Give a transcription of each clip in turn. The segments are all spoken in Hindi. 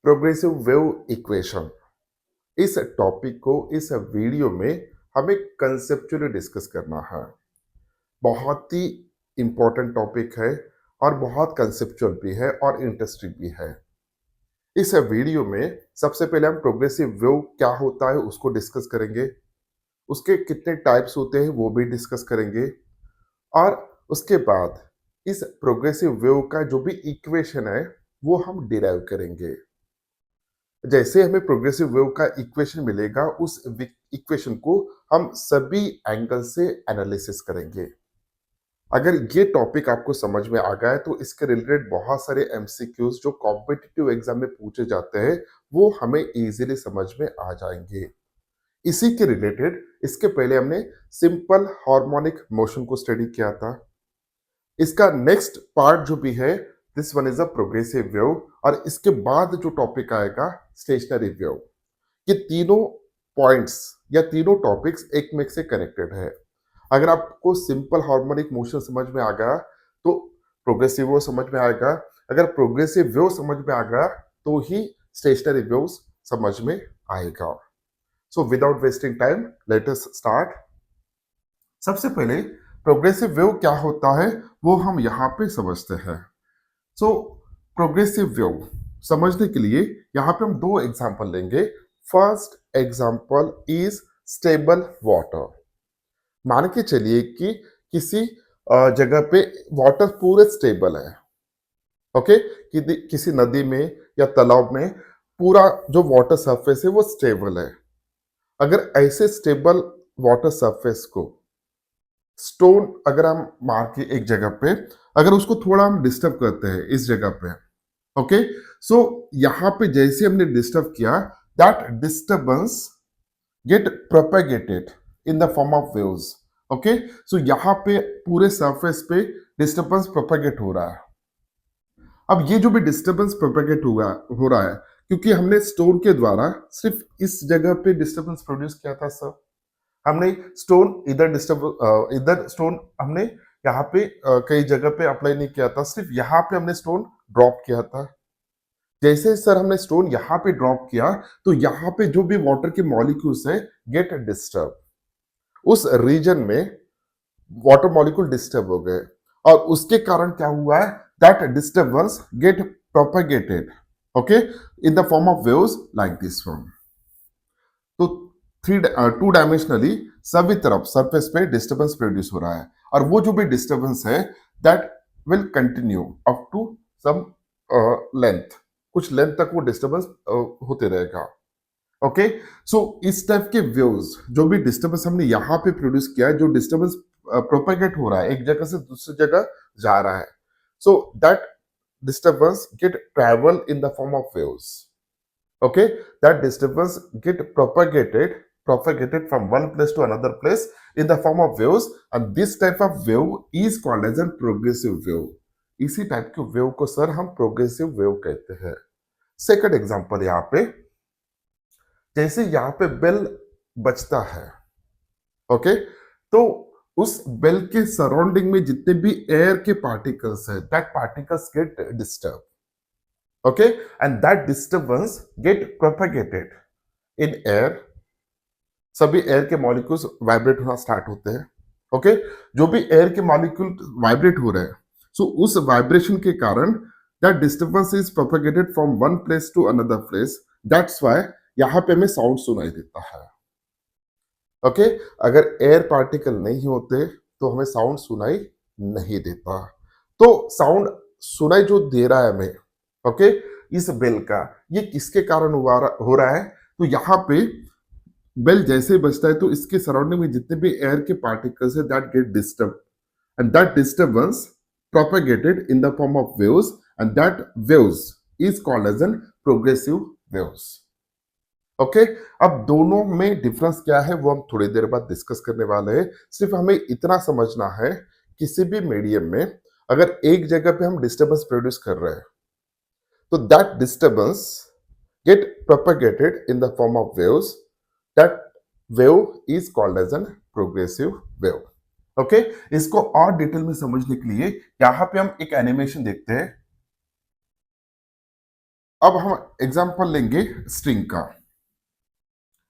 Progressive wave equation. इस टॉपिक को इस वीडियो में हमें कंसेप्चुअली डिस्कस करना है। बहुत ही इंपॉर्टेंट टॉपिक है और बहुत कंसेप्चुअल भी है और इंटरेस्टिंग भी है। इस वीडियो में सबसे पहले हम प्रोग्रेसिव वेव क्या होता है उसको डिस्कस करेंगे, उसके कितने टाइप्स होते हैं वो भी डिस्कस करेंगे, और उसके बाद इस प्रोग्रेसिव वेव का जो भी इक्वेशन है वो हम डिराइव करेंगे। जैसे हमें प्रोग्रेसिव वेव का इक्वेशन मिलेगा, उस इक्वेशन को हम सभी एंगल से एनालिसिस करेंगे। अगर ये टॉपिक आपको समझ में आ गया है तो इसके रिलेटेड बहुत सारे एमसीक्यूज जो कॉम्पिटिटिव एग्जाम में पूछे जाते हैं वो हमें इजीली समझ में आ जाएंगे। इसी के रिलेटेड इसके पहले हमने सिंपल हार्मोनिक मोशन को स्टडी किया था। इसका नेक्स्ट पार्ट जो भी है, this one is a progressive wave, और इसके बाद जो टॉपिक आएगा स्टेशनरी वेव। ये तीनों पॉइंट्स या तीनों टॉपिक्स एक में से कनेक्टेड है। अगर आपको सिंपल हार्मोनिक मोशन समझ में आ गया तो प्रोग्रेसिव वेव समझ में आएगा। अगर प्रोग्रेसिव वेव समझ में आ गया तो ही स्टेशनरी वेव समझ में आएगा। So without wasting time let us start. सबसे पहले प्रोग्रेसिव वेव क्या होता है वो हम यहाँ पे समझते हैं। सो प्रोग्रेसिव वेव समझने के लिए यहाँ पे हम दो एग्जांपल लेंगे। First example is stable water. मान के चलिए कि किसी जगह पे वाटर पूरे स्टेबल है। ओके, किसी नदी में या तालाब में पूरा जो वाटर सरफेस है वो स्टेबल है। अगर ऐसे स्टेबल वाटर सरफेस को स्टोन अगर हम मार के एक जगह पे, अगर उसको थोड़ा हम डिस्टर्ब करते हैं इस जगह पे, ओके, सो यहां पे जैसे हमने डिस्टर्ब किया, that disturbance get propagated in the form of waves. Okay, so यहां पे पूरे सरफेस पे डिस्टर्बेंस प्रोपेगेट हो रहा है। अब ये जो भी डिस्टर्बेंस प्रोपेगेट हो रहा है क्योंकि हमने स्टोन के द्वारा सिर्फ इस जगह पे डिस्टर्बेंस प्रोड्यूस किया था सर। हमने स्टोन इधर स्टोन हमने यहाँ पे कई जगह पे अप्लाई नहीं किया था, सिर्फ यहाँ पे हमने स्टोन ड्रॉप किया था। जैसे सर हमने स्टोन यहाँ पे ड्रॉप किया तो यहाँ पे जो भी वाटर के मॉलिक्यूल्स है गेट डिस्टर्ब। उस रीजन में वाटर मॉलिक्यूल डिस्टर्ब हो गए और उसके कारण क्या हुआ है, that disturbance get propagated, okay, in the form of waves like this one. तो टू डायमेंशनली सभी तरफ सरफेस पे डिस्टर्बेंस प्रोड्यूस हो रहा है, और वो जो भी डिस्टर्बेंस है that will continue up to some length. कुछ लेंथ तक वो डिस्टर्बेंस होते रहेगा। ओके, सो इस टाइप के वेव्स जो भी डिस्टर्बेंस हमने यहाँ पे प्रोड्यूस किया है, जो डिस्टर्बेंस प्रोपेगेट हो रहा है एक जगह से दूसरी जगह जा रहा है, so that disturbance get travel in the form of waves. Okay, that disturbance get propagated from one place to another place in the form of waves, and this type of wave is called as a progressive wave. इसी टाइप के वेव को सर हम प्रोग्रेसिव वेव कहते हैं। सेकंड एग्जांपल यहाँ पे, जैसे यहाँ पे बेल बजता है, ओके, तो उस बेल के सराउंडिंग में जितने भी एयर के पार्टिकल्स है, that particles get disturb, okay, and that disturbance get propagated in air। सभी एयर के मॉलिक्यूल्स वाइब्रेट होना स्टार्ट होते हैं। ओके, जो भी एयर के मॉलिक्यूल वाइब्रेट हो रहे हैं, सो उस वाइब्रेशन के कारण that disturbance is propagated from one place to another place. That's why यहाँ पे हमें साउंड सुनाई देता है। ओके, अगर एयर पार्टिकल नहीं होते तो हमें साउंड सुनाई नहीं देता। तो साउंड सुनाई जो दे रहा है हमें, ओके, इस बेल का, ये किसके कारण हो रहा है, तो यहाँ पे बेल जैसे बजता है तो इसके सराउंडिंग में जितने भी एयर के पार्टिकल्स है that get disturb, and that disturbance propagated in the form of waves, and that waves is called as an progressive waves. Okay, अब दोनों में डिफरेंस क्या है वो हम थोड़ी देर बाद डिस्कस करने वाले हैं। सिर्फ हमें इतना समझना है, किसी भी मीडियम में अगर एक जगह पे हम डिस्टर्बेंस प्रोड्यूस कर रहे हैं तो that disturbance get propagated in the form of waves। that wave is called as an progressive wave। Okay, इसको और डिटेल में समझने के लिए यहाँ पे हम एक एनिमेशन देखते हैं। अब हम एग्जांपल लेंगे स्ट्रिंग का।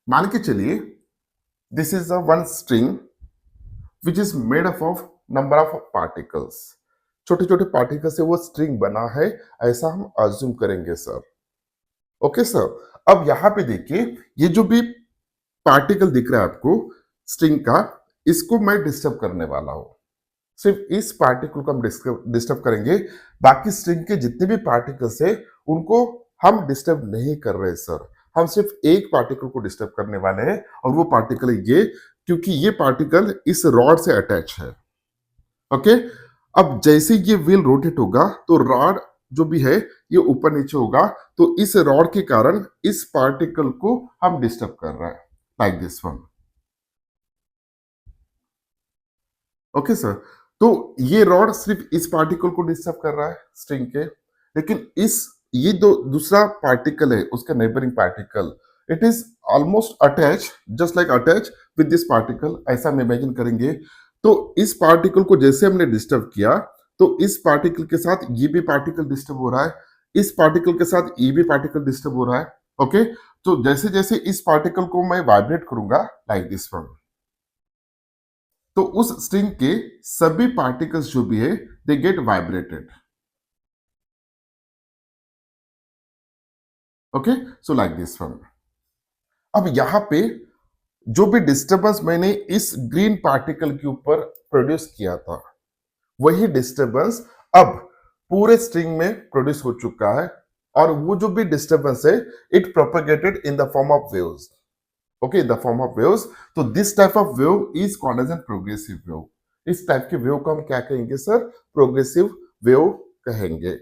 मान के चलिए this is a one string which is made up of number of particles. छोटे छोटे पार्टिकल से वो स्ट्रिंग बना है, ऐसा हम अज्यूम करेंगे सर। ओके सर, अब यहां पे देखिए ये जो भी पार्टिकल दिख रहा है आपको स्ट्रिंग का, इसको मैं डिस्टर्ब करने वाला हूं। सिर्फ इस पार्टिकल को हम डिस्टर्ब करेंगे, बाकी स्ट्रिंग के जितने भी पार्टिकल्स है उनको हम डिस्टर्ब नहीं कर रहे सर। हम सिर्फ एक पार्टिकल को डिस्टर्ब करने वाले हैं और वो पार्टिकल है ये, क्योंकि ये पार्टिकल इस रॉड से अटैच है। ओके, अब जैसे ये व्हील रोटेट होगा तो रॉड जो भी है ये ऊपर नीचे होगा, तो इस रॉड के कारण इस पार्टिकल को हम डिस्टर्ब कर रहे हैं, like this one. Okay sir, तो ये रॉड सिर्फ इस पार्टिकल को डिस्टर्ब कर रहा है स्ट्रिंग के, लेकिन इस ये दो दूसरा पार्टिकल है उसका neighbouring particle, it is almost attach, just like attach with this particle, ऐसा हम इमेजिन करेंगे। तो इस पार्टिकल को जैसे हमने डिस्टर्ब किया तो इस पार्टिकल के साथ ये भी पार्टिकल डिस्टर्ब हो रहा है, इस पार्टिकल के साथ ये भी पार्टिकल डिस्टर्ब हो रहा है। ओके, तो जैसे जैसे इस पार्टिकल को मैं वाइब्रेट करूंगा लाइक दिस वन, तो उस स्ट्रिंग के सभी पार्टिकल्स जो भी है they get vibrated. Okay, so like this one. अब यहां पे जो भी डिस्टरबेंस मैंने इस ग्रीन पार्टिकल के ऊपर प्रोड्यूस किया था, वही डिस्टरबेंस अब पूरे स्ट्रिंग में प्रोड्यूस हो चुका है, और वो जो भी डिस्टरबेंस है it propagated in the form of waves. Okay, in the form of waves. तो this type of wave is called as an progressive wave. इस टाइप के वेव को हम क्या कहेंगे सर? प्रोग्रेसिव वेव कहेंगे।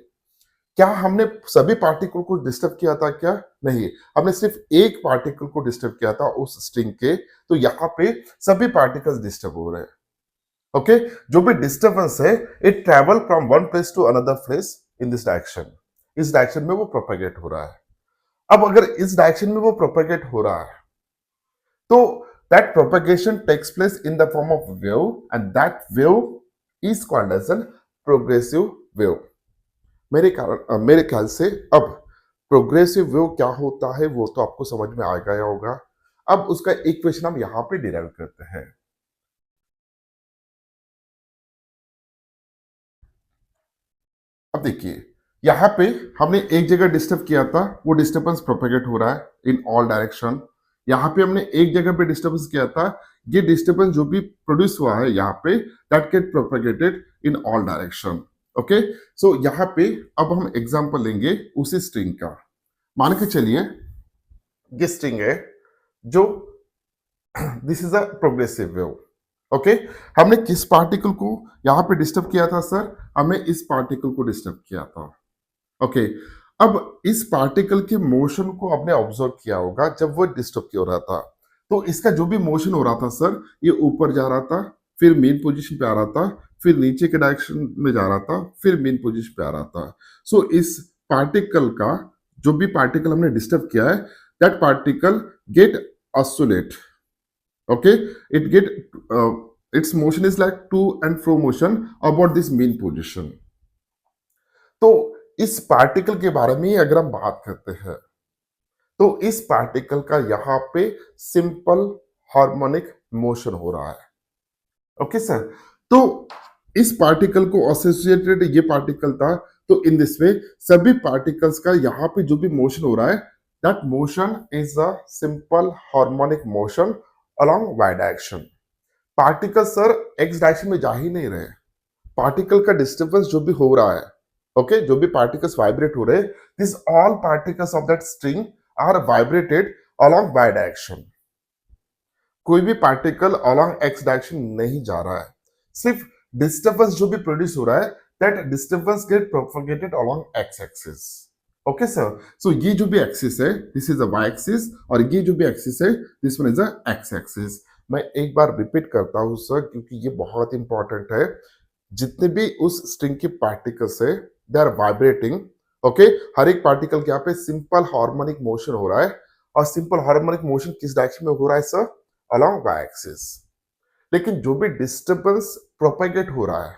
क्या हमने सभी पार्टिकल को डिस्टर्ब किया था? क्या नहीं, हमने सिर्फ एक पार्टिकल को डिस्टर्ब किया था उस स्ट्रिंग के, तो यहाँ पे सभी पार्टिकल्स डिस्टर्ब हो रहे हैं। ओके, जो भी डिस्टर्बेंस है it travel from one place to another place in this direction. इस डायरेक्शन में वो प्रोपेगेट हो रहा है। अब अगर इस डायरेक्शन में वो प्रोपेगेट हो रहा है तो that propagation takes place in the form of wave, and that wave is called as a progressive wave। मेरे ख्याल से अब प्रोग्रेसिव वेव क्या होता है वो तो आपको समझ में आ गया होगा। अब उसका इक्वेशन हम यहाँ पे डिराइव करते हैं। अब देखिए यहाँ पे हमने एक जगह डिस्टर्ब किया था, वो डिस्टर्बेंस प्रोपेगेट हो रहा है इन ऑल डायरेक्शन। यहाँ पे हमने एक जगह पे डिस्टर्बेंस किया था, ये डिस्टर्बेंस जो भी प्रोड्यूस हुआ है यहाँ पे that get propagated in all direction. Okay, so यहाँ पे अब हम एग्जांपल लेंगे उसी स्ट्रिंग का। मान के चलिए ये स्ट्रिंग है जो this is a progressive wave. Okay, हमने किस पार्टिकल को यहाँ पे डिस्टर्ब किया था सर? हमें इस पार्टिकल को डिस्टर्ब किया था। ओके, अब इस पार्टिकल के मोशन को आपने ऑब्जर्व किया होगा जब वो डिस्टर्ब हो रहा था, तो इसका जो भी मोशन हो रहा था सर, ये ऊपर जा रहा था, फिर मेन पोजीशन पे आ रहा था, फिर नीचे के डायरेक्शन में जा रहा था, फिर मेन पोजीशन पे आ रहा था। सो इस पार्टिकल का जो भी पार्टिकल हमने डिस्टर्ब किया है that particle gate oscillate. okay, it get its motion is like to and fro motion about this mean position। तो इस पार्टिकल के बारे में अगर हम बात करते हैं तो इस पार्टिकल का यहाँ पे सिंपल हार्मोनिक मोशन हो रहा है। ओके सर, तो इस पार्टिकल को एसोसिएटेड ये पार्टिकल था, तो इन दिस वे सभी पार्टिकल्स का यहाँ पे जो भी मोशन हो रहा है that motion is a simple harmonic motion along Y direction. Particle sir X direction में जा ही नहीं रहे, पार्टिकल का डिस्टर्बेंस जो भी हो रहा है, ओके, जो भी पार्टिकल्स वाइब्रेट हो रहे हैं, this all particles of that string are vibrated along Y direction. कोई भी पार्टिकल अलोंग एक्स डायरेक्शन नहीं जा रहा है, सिर्फ डिस्टर्बेंस जो भी प्रोड्यूस हो रहा है that disturbance get propagated along X axis. Okay sir, so ये जो भी एक्सिस है this is a Y axis, और ये जो भी एक्सिस है this one is a X axis. मैं एक बार रिपीट करता हूं सर क्योंकि ये बहुत इंपॉर्टेंट है। जितने भी उस स्ट्रिंग के पार्टिकल्स है दे आर वाइब्रेटिंग। ओके, हर एक पार्टिकल के यहाँ पे सिंपल हार्मोनिक मोशन हो रहा है, और सिंपल हार्मोनिक मोशन किस डायरेक्शन में हो रहा है सर? Along Y axis. लेकिन जो भी डिस्टर्बेंस प्रोपेगेट हो रहा है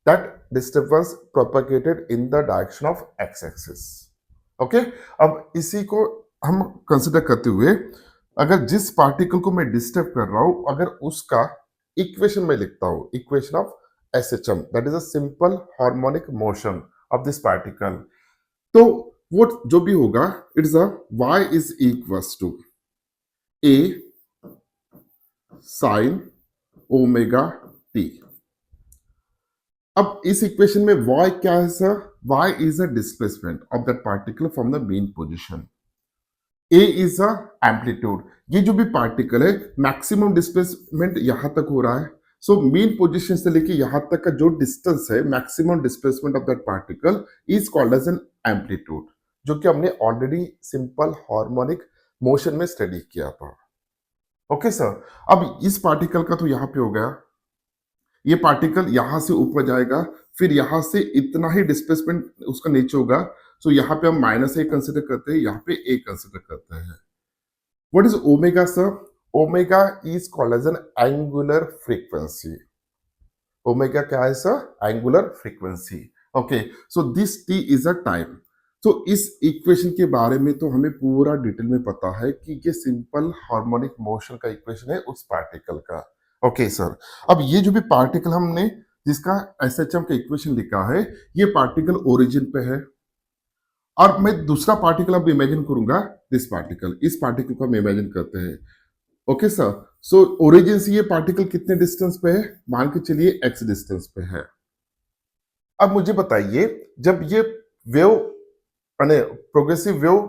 that disturbance propagated in the direction of x axis. Okay, अब इसी को हम कंसिडर करते हुए अगर जिस पार्टिकल को मैं डिस्टर्ब कर रहा हूं, अगर उसका इक्वेशन में लिखता हूं, equation of SHM, that is a simple harmonic motion of this particle, तो वो जो भी होगा, it's a y is equals to a sine omega T. अब इस इक्वेशन में y क्या है sir? y is a displacement of that particle from the mean position, a is a amplitude. ये जो भी पार्टिकल है मैक्सिमम डिस्प्लेसमेंट यहां तक हो रहा है, सो मेन पोजीशन से लेके यहां तक का जो डिस्टेंस है, maximum displacement of that particle is called as an amplitude, जो कि हमने ऑलरेडी सिंपल हार्मोनिक मोशन में स्टडी किया था। ओके सर, अब इस पार्टिकल का तो यहां पे हो गया, ये पार्टिकल यहां से ऊपर जाएगा, फिर यहां से इतना ही डिस्प्लेसमेंट उसका नीचे होगा, सो यहां पे हम माइनस ए कंसिडर करते हैं, यहां पे ए कंसिडर करते हैं। What is omega sir? Omega is called as an angular frequency. Omega क्या है sir? Angular frequency. Okay, so this T is a time. तो इस इक्वेशन के बारे में तो हमें पूरा डिटेल में पता है कि ये सिंपल हार्मोनिक मोशन का इक्वेशन है उस पार्टिकल का। ओके सर, अब ये जो भी पार्टिकल हमने जिसका एसएचएम का इक्वेशन लिखा है, ये पार्टिकल ओरिजिन पे है, और मैं दूसरा पार्टिकल अब इमेजिन करूंगा, दिस पार्टिकल, इस पार्टिकल को हम इमेजिन करते हैं। ओके सर, सो ओरिजिन से ये पार्टिकल कितने डिस्टेंस पे है? मान के चलिए एक्स डिस्टेंस पे है। अब मुझे बताइए, जब ये वेव यानी progressive wave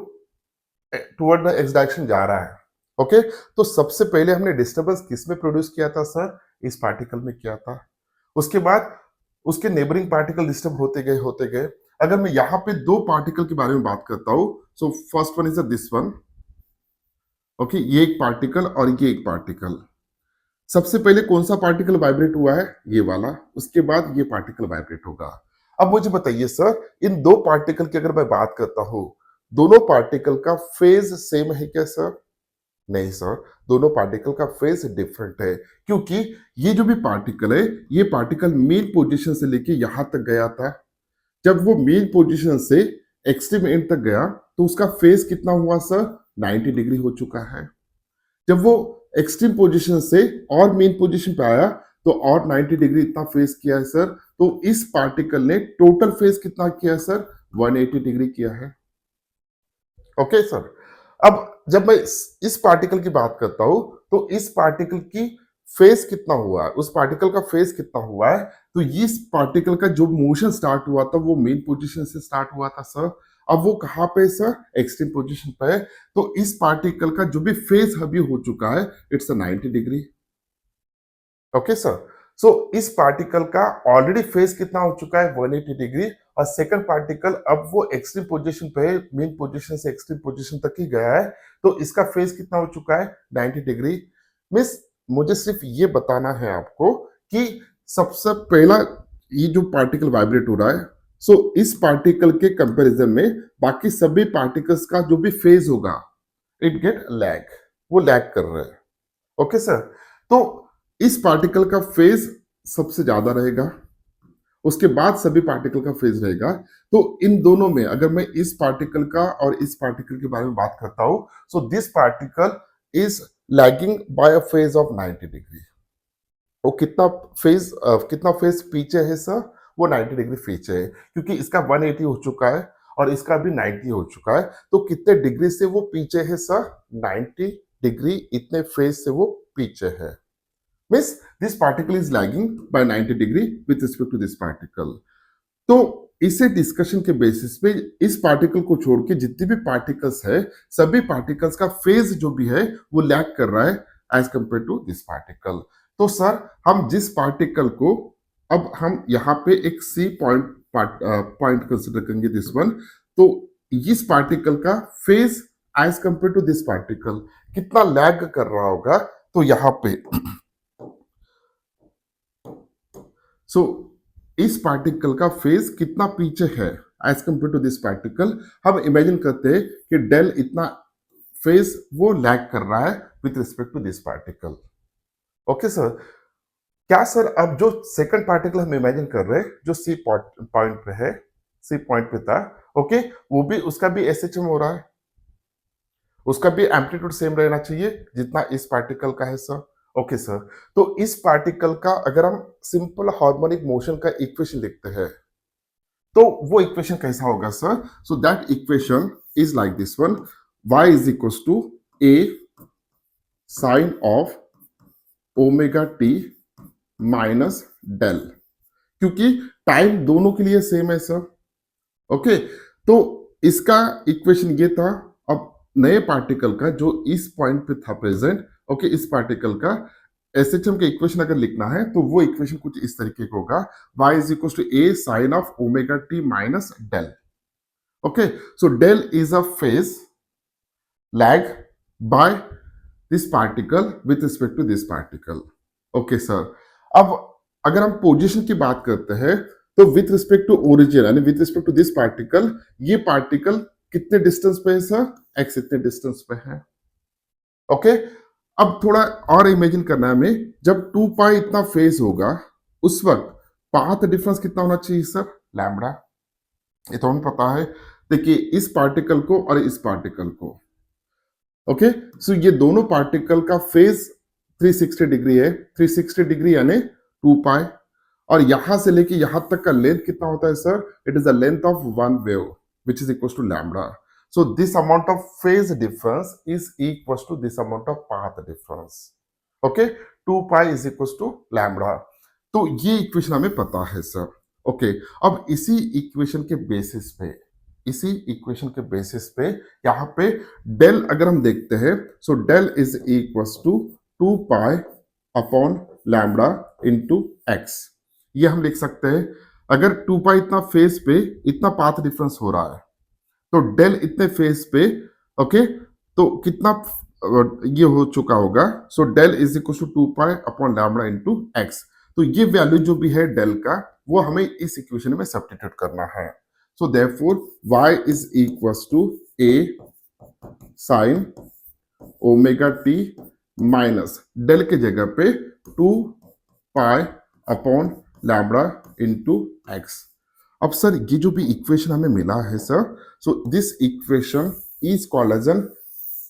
toward the x direction जा रहा है, ओके, तो सबसे पहले हमने डिस्टर्बेंस किस में प्रोड्यूस किया था सर? इस पार्टिकल में किया था। उसके बाद उसके नेबरिंग पार्टिकल डिस्टर्ब होते गए। अगर मैं यहाँ पे दो पार्टिकल के बारे में बात करता हूं, so first one is this one, okay, ये एक पार्टिकल और ये एक पार्टिकल। सबसे पहले कौन सा पार्टिकल वाइब्रेट हुआ है? ये वाला। उसके बाद ये पार्टिकल वाइब्रेट होगा। अब मुझे बताइए सर, इन दो पार्टिकल की अगर मैं बात करता हूं, दोनों पार्टिकल का फेज सेम है क्या सर? नहीं सर, दोनों पार्टिकल का फेज डिफरेंट है, क्योंकि ये जो भी पार्टिकल है, ये पार्टिकल मेन पोजीशन से लेके यहां तक गया था। जब वो मेन पोजीशन से एक्सट्रीम एंड तक गया, तो उसका फेज कितना हुआ सर? 90 डिग्री हो चुका है। जब वो एक्सट्रीम पोजीशन से और मेन पोजीशन पे आया, तो और 90 डिग्री इतना फेस किया है सर। तो इस पार्टिकल ने टोटल फेस कितना किया है सर? 180 डिग्री किया है। ओके सर, अब जब मैं इस पार्टिकल की बात करता हूं, तो इस पार्टिकल की फेस कितना हुआ है, उस पार्टिकल का फेस कितना हुआ है? तो इस पार्टिकल का जो मोशन स्टार्ट हुआ था, वो मेन पोजीशन से स्टार्ट हुआ था सर। अब वो कहां पे सर? एक्सट्रीम पोजीशन पे है। तो इस पार्टिकल का जो भी फेस अभी हो चुका है, it's a 90 degree. Okay sir, so इस पार्टिकल का ऑलरेडी फेस कितना हो चुका है? 180 डिग्री। और सेकंड पार्टिकल अब वो एक्सट्रीम पोजीशन पे है, मेन पोजीशन से एक्सट्रीम पोजीशन तक ही गया है, तो इसका फेस कितना हो चुका है? 90 डिग्री। मिस, मुझे सिर्फ ये बताना है आपको कि सबसे पहला ये जो पार्टिकल वाइब्रेट हो रहा है, सो इस पार्टिकल के कंपैरिजन में बाकी सभी पार्टिकल्स का जो भी फेज होगा, इट गेट लैग, वो लैग कर रहे हैं। ओके सर, तो इस पार्टिकल का फेज सबसे ज्यादा रहेगा, उसके बाद सभी पार्टिकल का फेज रहेगा। तो इन दोनों में अगर मैं इस पार्टिकल का और इस पार्टिकल के बारे में बात करता हूं, so this particle is lagging by a phase of 90 degree. वो कितना फेज पीछे है सर? वो 90 डिग्री पीछे है, क्योंकि इसका 180 हो चुका है और इसका भी 90 हो चुका है। तो कितने डिग्री से वो पीछे है सर? 90 डिग्री, इतने फेज से वो पीछे है। Means this particle is lagging by 90 degree with respect to this particle. तो इसे डिस्कशन के बेसिस पे इस पार्टिकल को छोड़ के जितने भी पार्टिकल्स है, सभी पार्टिकल्स का फेज जो भी है वो लैग कर रहा है as compare to this particle. तो सर, हम जिस पार्टिकल को अब हम यहाँ पे एक सी पॉइंट कंसिडर करेंगे, दिस वन, तो इस पार्टिकल का phase as compare to this particle कितना लैग कर रहा होगा? तो यहाँ पे सो इस पार्टिकल का फेज कितना पीछे है as compare to this particle? हम इमेजिन करते हैं कि डेल इतना फेज वो लैग कर रहा है with respect to this particle. Okay sir, क्या सर अब जो सेकंड पार्टिकल हम इमेजिन कर रहे हैं, जो सी पॉइंट पे है, सी पॉइंट पे था, ओके, वो भी उसका भी एसएचएम हो रहा है, उसका भी एम्पलीट्यूड सेम रहना चाहिए जितना इस पार्टिकल का है सर। ओके सर, तो इस पार्टिकल का अगर हम सिंपल हार्मोनिक मोशन का इक्वेशन लिखते हैं तो वो इक्वेशन कैसा होगा sir? So that equation is like this one, y is equal to a sine of omega T minus del, क्योंकि टाइम दोनों के लिए सेम है सर। ओके, तो इसका इक्वेशन ये था। अब नए पार्टिकल का जो इस पॉइंट पे था प्रेजेंट, ओके, इस पार्टिकल का एसएचएम का इक्वेशन अगर लिखना है तो वो इक्वेशन कुछ इस तरीके का होगा, y is equal to a sine of omega T minus del. Okay, so del is a phase lag by this particle with respect to this particle. Okay sir, अब अगर हम पोजीशन की बात करते हैं तो विथ रिस्पेक्ट टू ओरिजिन यानी with respect to this particle, ये पार्टिकल कितने डिस्टेंस पे है सर? एक्स इतने डिस्टेंस पे है। ओके, अब थोड़ा और इमेजिन करना है हमें, जब 2 पाई इतना फेज होगा उस वक्त पाथ डिफरेंस कितना होना चाहिए सर? लैम्बडा। ये तो हमें पता है। देखिए इस पार्टिकल को और इस पार्टिकल को, ओके, सो ये दोनों पार्टिकल का फेज 360 डिग्री है, 360 डिग्री यानी 2 पाई, और यहां से लेके यहां तक का लेंथ कितना होता है sir? It is the length of one wave which is equal to lambda. So this amount of phase difference is equals to this amount of path difference. Okay, 2 pi is equals to lambda. तो ये इक्वेशन हमें पता है सर। ओके, अब इसी इक्वेशन के बेसिस पे, इसी इक्वेशन के बेसिस पे यहाँ पे डेल अगर हम देखते हैं, so del is equals to 2 pi upon lambda into X. ये हम लिख सकते हैं, अगर 2 पाई इतना फेज पे इतना पाथ डिफरेंस हो रहा है तो डेल इतने फेज पे, ओके, तो कितना ये हो चुका होगा? So del is equal to 2 pi upon lambda into X. तो ये वैल्यू जो भी है डेल का, वो हमें इस इक्वेशन में सब्स्टिट्यूट करना है। So therefore y is equals to a sine omega T minus del के जगह पे 2 pi upon lambda into X. अब सर ये जो भी इक्वेशन हमें मिला है sir, so this equation is called as an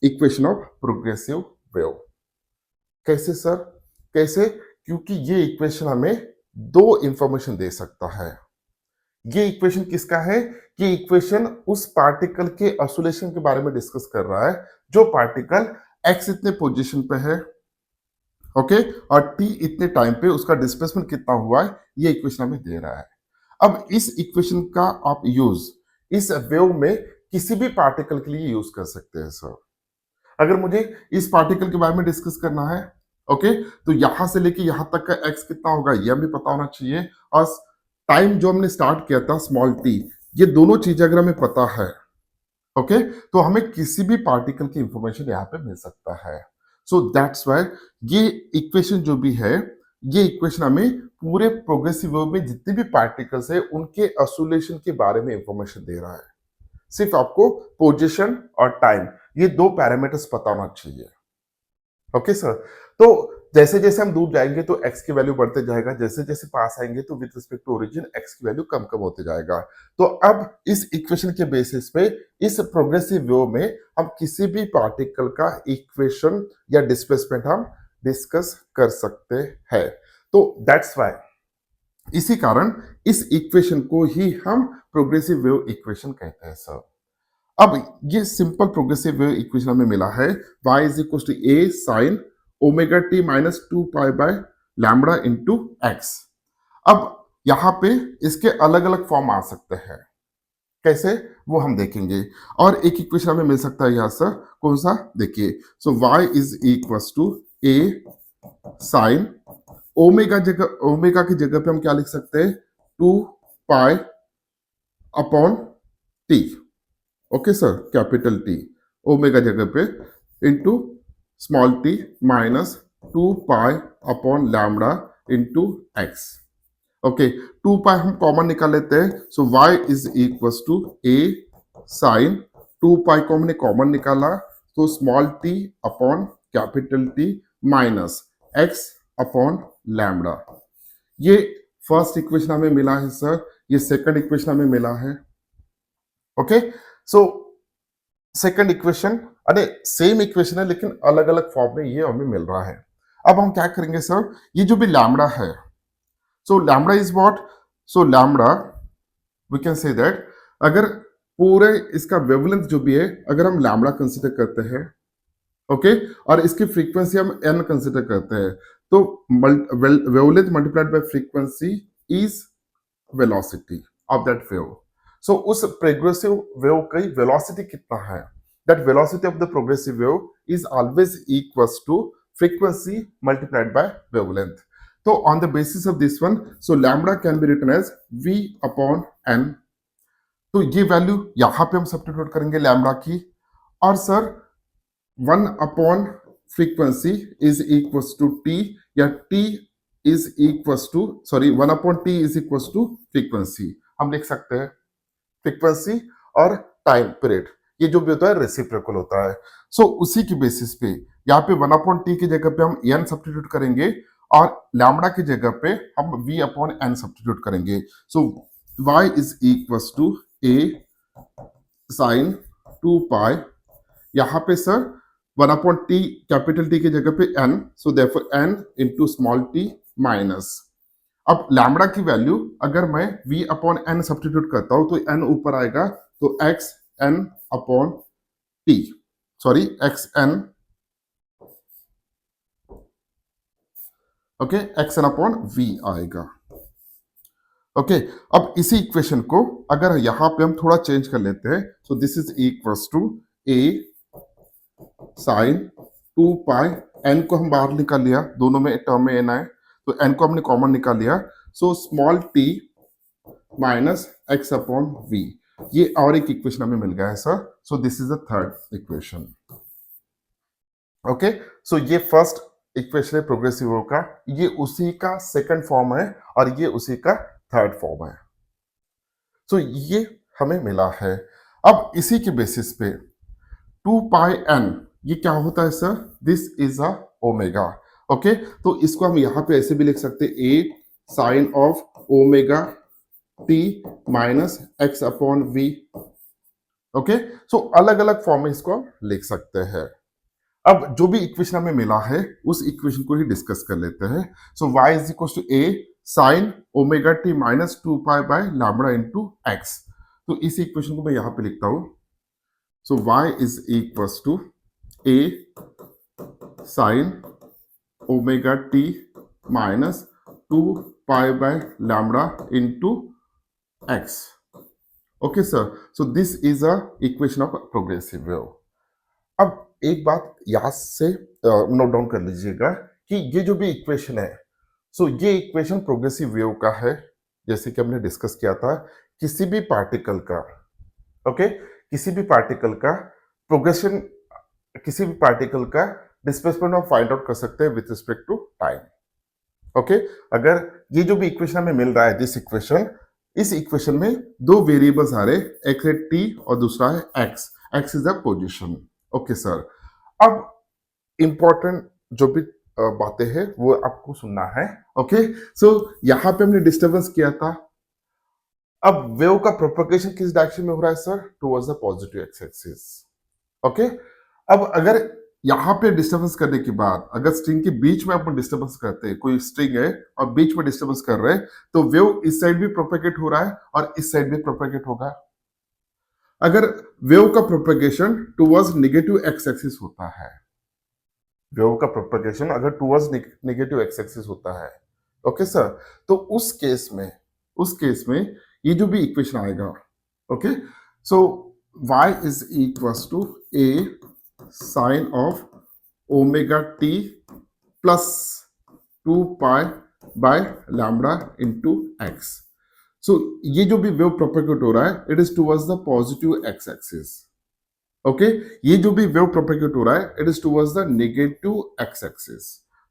equation of progressive wave. कैसे सर? कैसे? क्योंकि ये इक्वेशन हमें दो इंफॉर्मेशन दे सकता है। ये इक्वेशन किसका है? ये इक्वेशन उस पार्टिकल के ऑसिलेशन के बारे में डिस्कस कर रहा है जो पार्टिकल एक्स इतने पोजीशन पे है, ओके, और टी इतने टाइम पे उसका डिस्प्लेसमेंट कितना हुआ है, ये इक्वेशन हमें दे रहा है। अब इस इक्वेशन का आप यूज इस वेव में किसी भी पार्टिकल के लिए यूज कर सकते हैं सर। अगर मुझे इस पार्टिकल के बारे में डिस्कस करना है, ओके, तो यहां से लेके यहां तक का एक्स कितना होगा ये हमें पता होना चाहिए, और टाइम जो हमने स्टार्ट किया था स्मॉल टी, ये दोनों चीजें अगर हमें पता है, ओके, तो हमें किसी भी पार्टिकल की इंफॉर्मेशन यहाँ पे मिल सकता है। सो दैट्स वाई ये इक्वेशन जो भी है, ये इक्वेशन हमें पूरे प्रोग्रेसिव वेव में जितने भी पार्टिकल्स है उनके ऑसिलेशन के बारे में इंफॉर्मेशन दे रहा है। सिर्फ आपको पोजीशन और टाइम, ये दो पैरामीटर्स पता होना चाहिए। ओके सर, तो जैसे जैसे हम दूर जाएंगे तो x की वैल्यू बढ़ते जाएगा, जैसे जैसे पास आएंगे तो with respect to origin x की वैल्यू कम कम होते जाएगा। तो अब इस इक्वेशन के बेसिस पे इस प्रोग्रेसिव वेव में हम किसी भी पार्टिकल का इक्वेशन या डिस्प्लेसमेंट हम डिस्कस कर सकते हैं। तो दैट्स वाई इसी कारण इस इक्वेशन को ही हम प्रोग्रेसिव वेव इक्वेशन कहते हैं सर। अब ये सिंपल प्रोग्रेसिव वेव इक्वेशन हमें मिला है, y is equal to a sine omega T minus 2 pi by lambda into x। अब यहां पे इसके अलग अलग फॉर्म आ सकते हैं, कैसे वो हम देखेंगे। और एक इक्वेशन हमें मिल सकता है यहां से, कौन सा? देखिए, so y is equal to a sine omega की जगह पे हम क्या लिख सकते हैं? 2 pi upon T, okay sir, capital T omega जगह पे into small T minus 2 pi upon lambda into X. Okay, 2 pi हम कॉमन निकाल लेते हैं, so y is equal to a sine 2 pi को हमने कॉमन निकाला तो small T upon capital T minus x upon lambda. ये फर्स्ट इक्वेशन हमें मिला है सर, ये सेकंड इक्वेशन हमें मिला है। ओके, सो सेकंड इक्वेशन, अरे सेम इक्वेशन है लेकिन अलग अलग फॉर्म में ये हमें मिल रहा है। अब हम क्या करेंगे सर, ये जो भी लैम्बडा है, so lambda is what, so lambda we can say that, अगर पूरे इसका वेवलेंथ जो भी है अगर हम लैम्बडा कंसीडर करते हैं, ओके, और इसकी फ्रीक्वेंसी हम एन कंसीडर करते हैं, तो wavelength multiplied by frequency is velocity of that wave. So उस प्रोग्रेसिव वेव की वेलोसिटी कितना है, that velocity of the progressive wave is always equals to frequency multiplied by wavelength. तो on the basis of this one, so lambda can be written as v upon n। तो ये वैल्यू यहां पे हम सब्स्टिट्यूट करेंगे लैम्बडा की, और sir 1 upon frequency is equals to t, या t is equals to, sorry 1 upon t is equals to frequency, हम लिख सकते हैं फ्रीक्वेंसी और टाइम पीरियड, ये जो भी होता है रेसिप्रोकल होता है। सो उसी की बेसिस पे यहाँ पे 1 अपॉन टी की जगह पे हम n सब्स्टिट्यूट करेंगे, और लैम्बडा की जगह पे हम v अपॉन n सब्स्टिट्यूट करेंगे। So y is equals to a sine 2 pi, यहाँ पे sir 1 upon T capital T की जगह पे n, so therefore n into small t minus, अब लैम्बडा की वैल्यू अगर मैं v अपॉन n सब्स्टिट्यूट करता हूं तो n ऊपर आएगा, तो x n upon t, sorry x n, okay, x n upon v आएगा। ओके, अब इसी इक्वेशन को अगर यहां पे हम थोड़ा चेंज कर लेते हैं, so this is equals to a sine 2 pi, n को हम बाहर निकाल लिया, दोनों में टर्म में n आए तो n को हमने कॉमन निकाल लिया, so small t minus x upon v, ये और एक इक्वेशन हमें मिल गया है sir. So this is the third equation. Okay, so ये फर्स्ट इक्वेशन है प्रोग्रेसिव वेव का, ये उसी का सेकंड फॉर्म है और ये उसी का थर्ड फॉर्म है। सो ये हमें मिला है। अब इसी के बेसिस पे 2 पाई n, ये क्या होता है sir, this is a omega. Okay, तो इसको हम यहां पे ऐसे भी लिख सकते हैं, a sine of omega t minus x upon v। Okay, so अलग अलग फॉर्म में इसको हम लिख सकते हैं। अब जो भी इक्वेशन हमें मिला है उस इक्वेशन को ही डिस्कस कर लेते हैं। So y is equal to a sine omega T minus 2 pi by lambda into x। तो इस इक्वेशन को मैं यहां पे लिखता हूं, so y is equal to a sine omega T minus 2 pi by lambda into x। Okay sir, so this is a equation of progressive wave. अब एक बात याद से नोट डाउन कर लीजिएगा कि ये जो भी इक्वेशन है, सो ये इक्वेशन प्रोग्रेसिव वेव का है, जैसे कि हमने डिस्कस किया था, किसी भी पार्टिकल का, ओके, किसी भी पार्टिकल का प्रोग्रेशन, किसी भी पार्टिकल का डिस्प्लेसमेंट हम फाइंड आउट कर सकते हैं with respect to time. Okay, अगर ये जो भी इक्वेशन हमें मिल रहा है, दिस इक्वेशन, इस इक्वेशन में दो वेरिएबल्स आ रहे, एक है t और दूसरा है x, x is the position. Okay sir, अब इंपॉर्टेंट जो भी बातें हैं वो आपको सुनना है। ओके, सो यहां पे हमने डिस्टर्बेंस किया था, अब वेव का प्रोपगेशन किस डायरेक्शन में हो रहा है sir, towards the positive X axis. Okay, अब अगर यहां पे डिस्टर्बेंस करने के बाद अगर स्ट्रिंग के बीच में अपन डिस्टर्बेंस करते हैं, कोई स्ट्रिंग है और बीच में डिस्टर्बेंस कर रहे हैं, तो वेव इस साइड भी प्रोपेगेट हो रहा है और इस साइड भी प्रोपेगेट होगा। अगर वेव का propagation towards negative X axis होता है, वेव का प्रोपेगेशन अगर टुवर्ड्स नेगेटिव एक्स एक्सिस होता है, ओके सर, तो उस केस में ये जो भी इक्वेशन आएगा, okay, so y is equals to a sine of omega t plus 2 pi by lambda into x। सो ये जो भी वेव प्रोपेगेट हो रहा है, it is towards the positive X axis. Okay, ये जो भी वेव प्रोपेगेट हो रहा है, it is towards the negative X axis.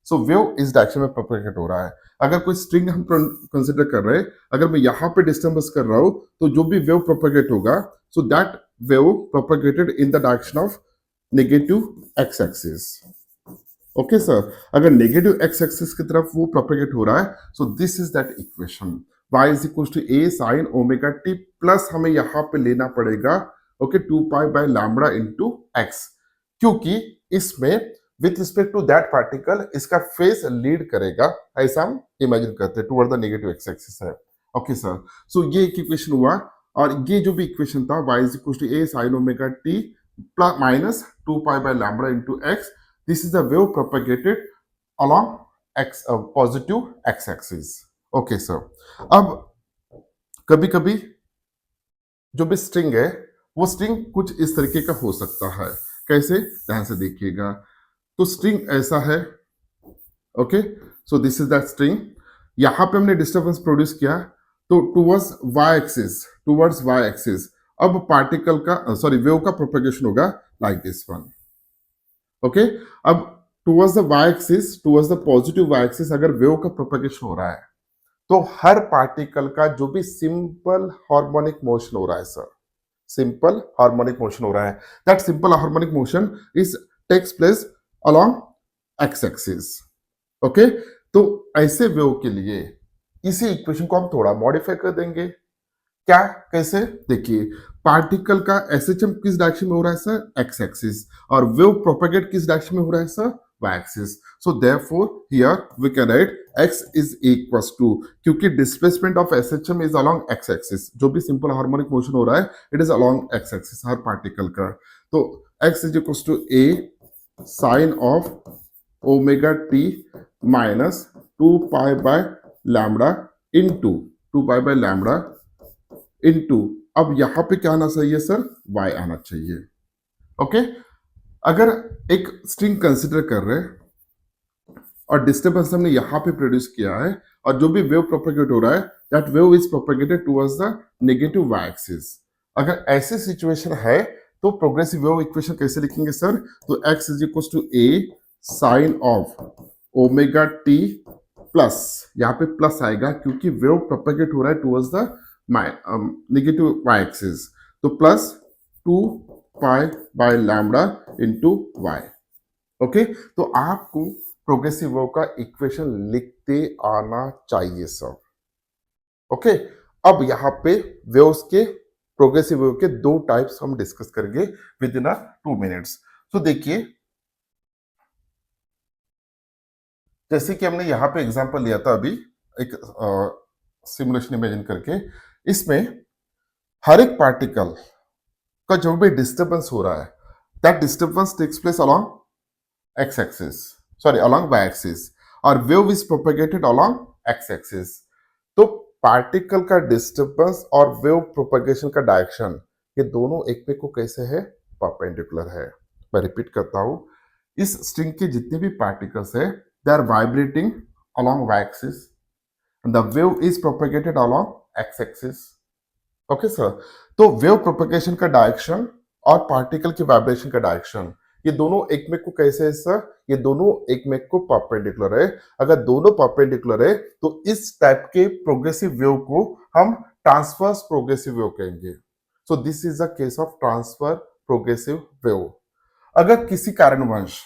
So wave इस डायरेक्शन में प्रोपेगेट हो रहा है। अगर कोई स्ट्रिंग हम कंसिडर कर रहे हैं, अगर मैं यहां पे डिस्टर्बेंस कर रहा हूं, तो जो भी वेव प्रोपेगेट होगा, so that wave propagated in the direction of negative X axis. Okay sir, अगर नेगेटिव एक्स एक्सिस की तरफ वो प्रोपेगेट हो रहा है, so this is that equation. y is equal to A sine omega T plus हमें यहाँ पे लेना पड़ेगा okay 2 pi by lambda into X, क्योंकि इसमें with respect to that particle इसका फेस लीड करेगा, ऐसा हम इमेजिन करते हैं, toward the negative X axis है। ओके सर, सो ये एक इक्वेशन हुआ, और ये जो भी इक्वेशन था y is equal to A sine omega T plus minus 2 pi by lambda into X, this is the wave propagated along x positive x axis. Okay sir, अब कभी कभी जो भी स्ट्रिंग है वो स्ट्रिंग कुछ इस तरीके का हो सकता है, कैसे, ध्यान से देखिएगा। तो स्ट्रिंग ऐसा है, okay, so this is the string, यहां पे हमने डिस्टर्बेंस प्रोड्यूस किया तो टुवर्ड्स y एक्सिस, अब पार्टिकल का सॉरी वेव का प्रोपेगेशन होगा लाइक दिस वन। ओके, अब towards the y axis, towards the positive y axis अगर वेव का प्रोपेगेशन हो रहा है तो हर पार्टिकल का जो भी सिंपल हार्मोनिक मोशन हो रहा है सर, सिंपल हार्मोनिक मोशन हो रहा है, that simple harmonic motion is takes place along X axis. Okay, तो ऐसे वेव के लिए इसी इक्वेशन को हम थोड़ा मॉडिफाई कर देंगे, क्या, कैसे, देखिए, पार्टिकल का एसएचएम किस डायरेक्शन में हो रहा है सर, एक्स एक्सिस, और वेव प्रोपेगेट किस डायरेक्शन में हो रहा है sir, Y axis. So therefore here we can write x is equals to, क्योंकि displacement of SHM is along X axis, जो भी सिंपल हार्मोनिक मोशन हो रहा है it is along X axis हर पार्टिकल का, तो x is equals to a sine of omega T minus 2 pi by lambda into 2 pi by lambda into, अब यहां पे क्या आना चाहिए सर, y आना चाहिए। ओके, अगर एक स्ट्रिंग कंसिडर कर रहे हैं और डिस्टर्बेंस हमने यहां पे प्रोड्यूस किया है, और जो भी वेव प्रोपेगेट हो रहा है that wave is propagated towards the negative y axis, अगर ऐसी सिचुएशन है तो प्रोग्रेसिव वेव इक्वेशन कैसे लिखेंगे सर, तो x is equal to a sine of omega T plus, यहाँ पे प्लस आएगा क्योंकि वेव प्रोपेगेट हो रहा है towards the negative y axis, तो plus 2 pi by lambda into y। Okay, तो आपको प्रोग्रेसिव वेव का इक्वेशन लिखते आना चाहिए सर। ओके, अब यहां पे वेव्स के, प्रोग्रेसिव वेव के दो टाइप्स हम डिस्कस करेंगे विद इन 2 मिनट्स। तो देखिए, जैसे कि हमने यहाँ पे एग्जांपल लिया था अभी, एक सिमुलेशन इमेजिन करके, इसमें हर एक पार्टिकल का जो भी डिस्टर्बेंस हो रहा है that disturbance takes place along X axis, sorry along Y axis, और wave is propagated along X axis. तो पार्टिकल का डिस्टर्बेंस और वेव प्रोपेगेशन का डायरेक्शन, ये दोनों एक पे को कैसे है, परपेंडिकुलर है। मैं रिपीट करता हूं, इस स्ट्रिंग के जितने भी पार्टिकल्स है they are vibrating along Y axis, the wave is propagated along X axis. Okay sir, तो वेव प्रोपेगेशन का डायरेक्शन और पार्टिकल के वाइब्रेशन का डायरेक्शन, ये दोनों एक में को कैसे है सर, ये दोनों एक में को परपेंडिकुलर है। अगर दोनों परपेंडिकुलर है तो इस टाइप के प्रोग्रेसिव वेव को हम ट्रांसवर्स प्रोग्रेसिव वेव कहेंगे। सो this is the case of transfer progressive wave. अगर किसी कारणवश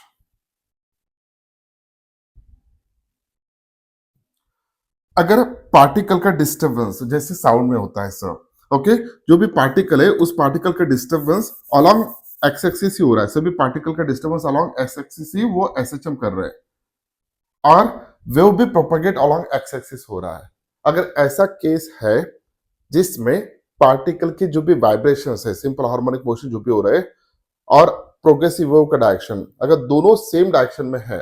अगर पार्टिकल का डिस्टर्बेंस जैसे साउंड में होता है सर, ओके, जो भी पार्टिकल है उस पार्टिकल का डिस्टर्बेंस अलोंग एक्स एक्सिस ही हो रहा है, सभी पार्टिकल का डिस्टर्बेंस अलोंग एक्स एक्सिस ही वो एसएचएम कर रहे हैं, और वेव भी प्रोपेगेट अलोंग एक्स एक्सिस हो रहा है। अगर ऐसा केस है जिसमें पार्टिकल की जो भी वाइब्रेशंस है, सिंपल हार्मोनिक मोशन जो भी हो रहे हैं, और प्रोग्रेसिव वेव का डायरेक्शन अगर दोनों सेम डायरेक्शन में है,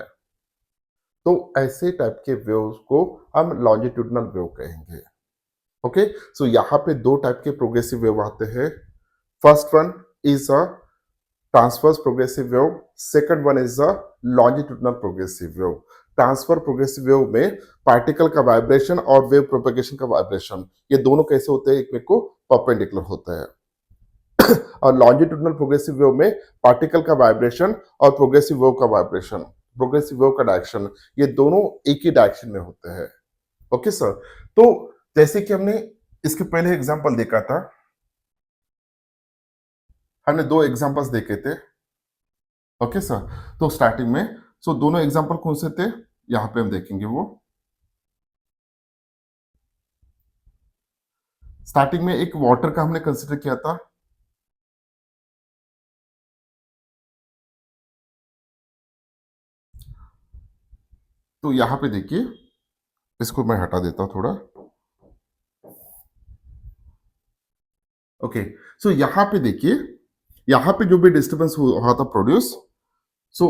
तो ऐसे टाइप के वेव्स को हम लॉन्जिट्यूडनल वेव कहेंगे। ओके, सो यहाँ पे दो टाइप के प्रोग्रेसिव वेव आते हैं। First one is a transverse progressive wave, second one is a longitudinal progressive wave. Transfer progressive wave में पार्टिकल का वाइब्रेशन और वेव प्रोपेगेशन का वाइब्रेशन, ये दोनों कैसे होते हैं, एक में को परपेंडिकुलर होते हैं। और लॉन्जिट्यूडनल प्रोग्रेसिव वेव में पार्टिकल का वाइब्रेशन और प्रोग्रेसिव वेव का वाइब्रेशन, प्रोग्रेसिव वेव का डायरेक्शन, ये दोनों एक ही डायरेक्शन में होते हैं। ओके सर, तो जैसे कि हमने इसके पहले एग्जांपल देखा था, हमने दो एग्जांपल्स देखे थे। ओके सर, तो स्टार्टिंग में, सो दोनों एग्जांपल कौन से थे, यहां पे हम देखेंगे वो। स्टार्टिंग में एक वाटर का हमने कंसिडर किया था, तो यहाँ पे देखिए, इसको मैं हटा देता हूँ थोड़ा। ओके, सो यहाँ पे देखिए, यहाँ पे जो भी डिस्टर्बेंस हुआ था प्रोड्यूस, सो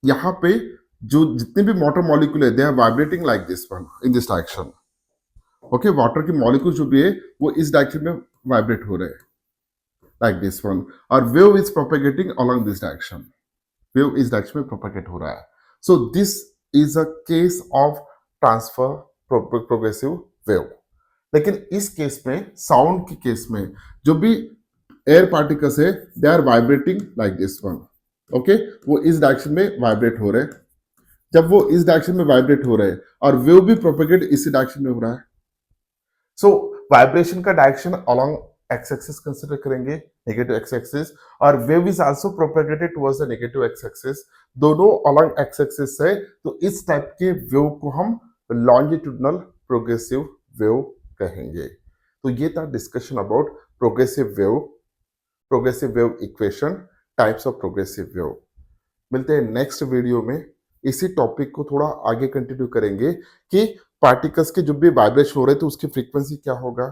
यहाँ पे जो जितने भी वाटर मॉलिक्यूल है, they are vibrating like this one in this direction. Okay, water की मॉलिक्यूल जो भी है वो इस डायरेक्शन में वाइब्रेट हो रहे हैं लाइक दिस वन, और wave is propagating along this direction, wave इस डायरेक्शन में प्रोपेगेट हो रहा है। So this is a case of transfer progressive wave. लेकिन इस केस में, साउंड के केस में, जो भी एयर पार्टिकल्स है they are vibrating like this one. Okay, वो इस डायरेक्शन में वाइब्रेट हो रहे हैं। जब वो इस डायरेक्शन में वाइब्रेट हो रहे हैं और वेव भी प्रोपेगेट इसी डायरेक्शन में हो रहा है, सो वाइब्रेशन का direction along X axis consider करेंगे, नेगेटिव एक्स एक्सिस, और wave is also propagated towards the negative X axis, दोनों अलोंग एक्स एक्सिस है। तो इस टाइप के वेव को हम लॉन्जिट्यूडनल प्रोग्रेसिव वेव कहेंगे। तो ये था discussion about progressive wave equation, types of progressive wave. मिलते हैं नेक्स्ट वीडियो में, इसी टॉपिक को थोड़ा आगे कंटिन्यू करेंगे कि पार्टिकल्स के जब भी वाइब्रेशन हो रहे हैं तो उसकी फ्रीक्वेंसी क्या होगा।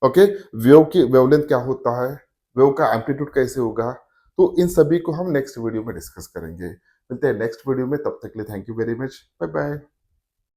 ओके, वेव की वेवलेंथ क्या होता है, वेव का एम्पलीट्यूड कैसे होगा, तो इन सभी को हम नेक्स्ट वीडियो में डिस्कस करेंगे। मिलते हैं नेक्स्ट वीडियो में, तब तक के लिए thank you very much, bye bye.